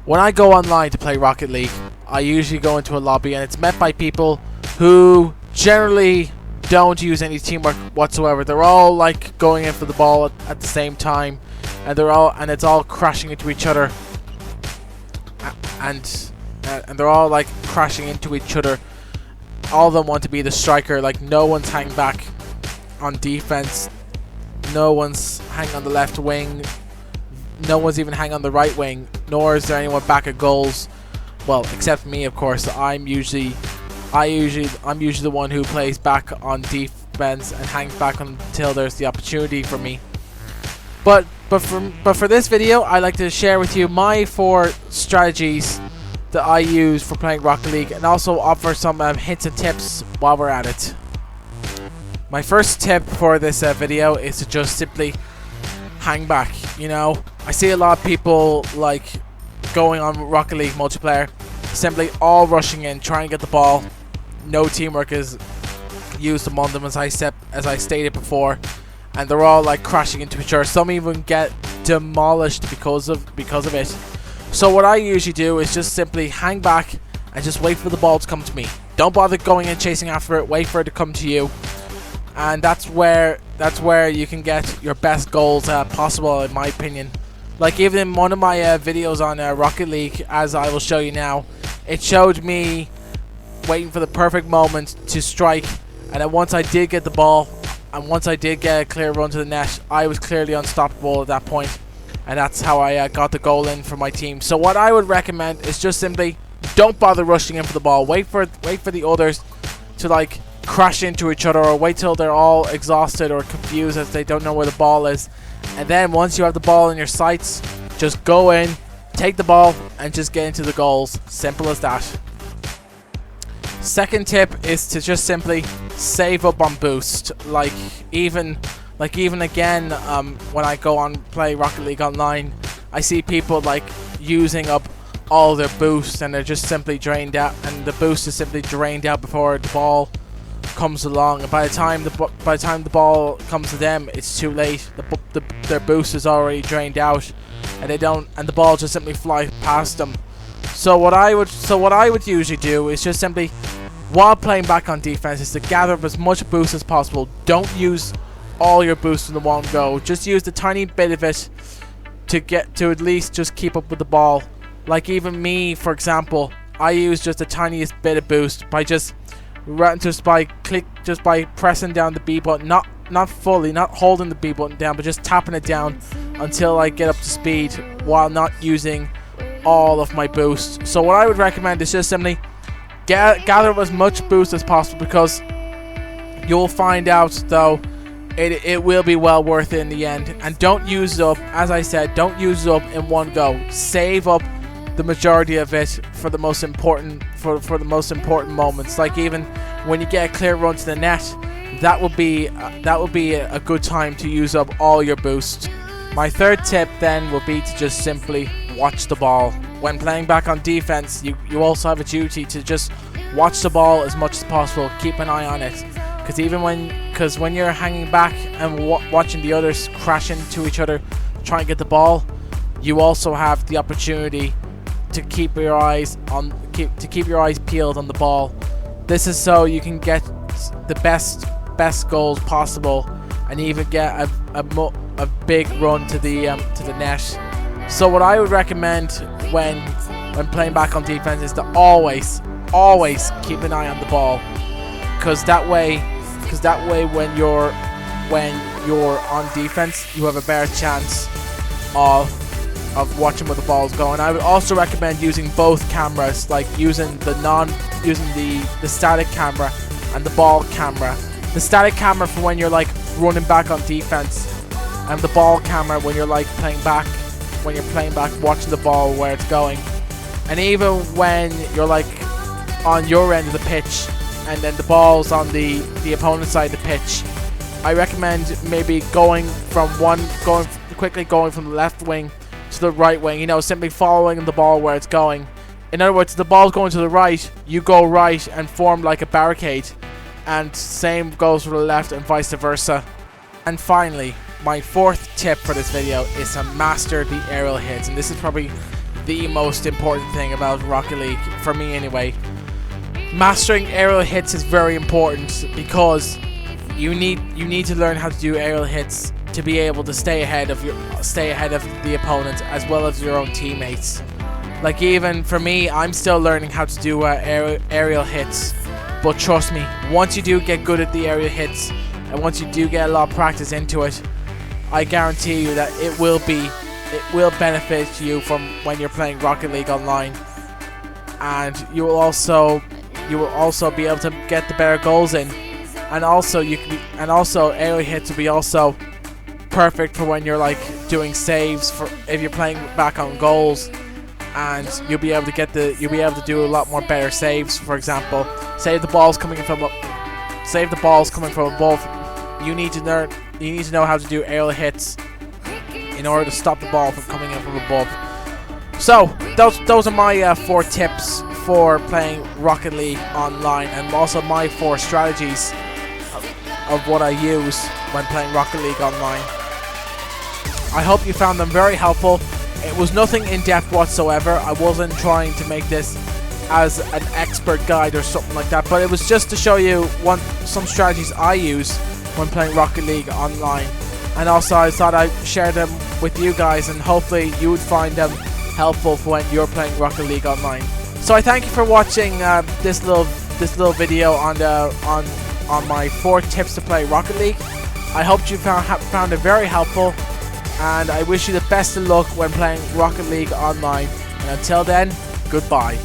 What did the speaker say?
When I go online to play Rocket League, I usually go into a lobby and it's met by people who generally don't use any teamwork whatsoever. They're all like going in for the ball at the same time, and it's all crashing into each other, and they're all like crashing into each other. All of them want to be the striker. Like, no one's hanging back on defense. No one's hanging on the left wing. No one's even hanging on the right wing. Nor is there anyone back at goals. Well, except me, of course. I'm usually the one who plays back on defense and hangs back until there's the opportunity for me. But for this video, I like to share with you my 4 strategies that I use for playing Rocket League, and also offer some hints and tips while we're at it. My first tip for this video is to just simply hang back. You know, I see a lot of people like going on Rocket League multiplayer, simply all rushing in, trying to get the ball. No teamwork is used among them, as I stated before, and they're all like crashing into each other. Some even get demolished because of it. So what I usually do is just simply hang back and just wait for the ball to come to me. Don't bother going and chasing after it. Wait for it to come to you, and that's where you can get your best goals possible, in my opinion. Like, even in one of my videos on Rocket League, as I will show you now, it showed me waiting for the perfect moment to strike, and then once I did get the ball, and once I did get a clear run to the net, I was clearly unstoppable at that point. And that's how I got the goal in for my team. So what I would recommend is just simply don't bother rushing in for the ball. Wait for the others to like crash into each other, or wait till they're all exhausted or confused as they don't know where the ball is. And then once you have the ball in your sights, just go in, take the ball, and just get into the goals. Simple as that. Second tip is to just simply save up on boost. Like even again, when I go on play Rocket League online, I see people like using up all their boosts, and they're just simply drained out, and the boost is simply drained out before the ball comes along. And by the time the ball comes to them, it's too late. Their boost is already drained out, and the ball just simply flies past them. So what I would usually do is just simply, while playing back on defense, is to gather up as much boost as possible. Don't use all your boosts in the one go. Just use the tiny bit of it to at least just keep up with the ball. Like even me, for example, I use just the tiniest bit of boost by just by pressing down the B button, not fully, not holding the B button down, but just tapping it down until I get up to speed, while not using all of my boost. So what I would recommend is just simply gather as much boost as possible, because you'll find out though it will be well worth it in the end. And don't use it up, as I said, don't use it up in one go. Save up the majority of it for the most important moments. Like even when you get a clear run to the net, that would be a good time to use up all your boost. My third tip then will be to just simply watch the ball. When playing back on defense, you also have a duty to just watch the ball as much as possible. Keep an eye on it, because when you're hanging back and watching the others crash into each other trying to get the ball, you also have the opportunity to keep your eyes peeled on the ball. This is so you can get the best goals possible, and even get a big run to the net. So what I would recommend when playing back on defense is to always keep an eye on the ball, because that way when you're on defense, you have a better chance of watching where the ball is going. I would also recommend using both cameras, like using the static camera and the ball camera. The static camera for when you're like running back on defense, and the ball camera when you're like playing back, watching the ball where it's going. And even when you're like on your end of the pitch, and then the ball's on the opponent's side of the pitch, I recommend maybe going from the left wing to the right wing, simply following the ball where it's going. In other words, if the ball's going to the right, you go right and form like a barricade, and same goes for the left and vice versa. And finally, my fourth tip for this video is to master the aerial hits, and this is probably the most important thing about Rocket League, for me anyway. Mastering aerial hits is very important because you need to learn how to do aerial hits to be able to stay ahead of the opponent as well as your own teammates. Like, even for me, I'm still learning how to do aerial hits, but trust me, once you do get good at the aerial hits and once you do get a lot of practice into it, I guarantee you that it will benefit you from when you're playing Rocket League Online, and you will also be able to get the better goals in, and also aerial hits will be also perfect for when you're like doing saves for if you're playing back on goals, and you'll be able to do a lot more better saves. For example, save the balls coming from above. You need to know how to do aerial hits in order to stop the ball from coming in from above. So those are my 4 tips for playing Rocket League Online, and also my 4 strategies of what I use when playing Rocket League Online. I hope you found them very helpful. It was nothing in depth whatsoever. I wasn't trying to make this as an expert guide or something like that, but it was just to show you some strategies I use when playing Rocket League Online, and also I thought I'd share them with you guys, and hopefully you would find them helpful for when you're playing Rocket League Online. So I thank you for watching this little video on my 4 tips to play Rocket League. I hope you found it very helpful, and I wish you the best of luck when playing Rocket League Online. And until then, goodbye.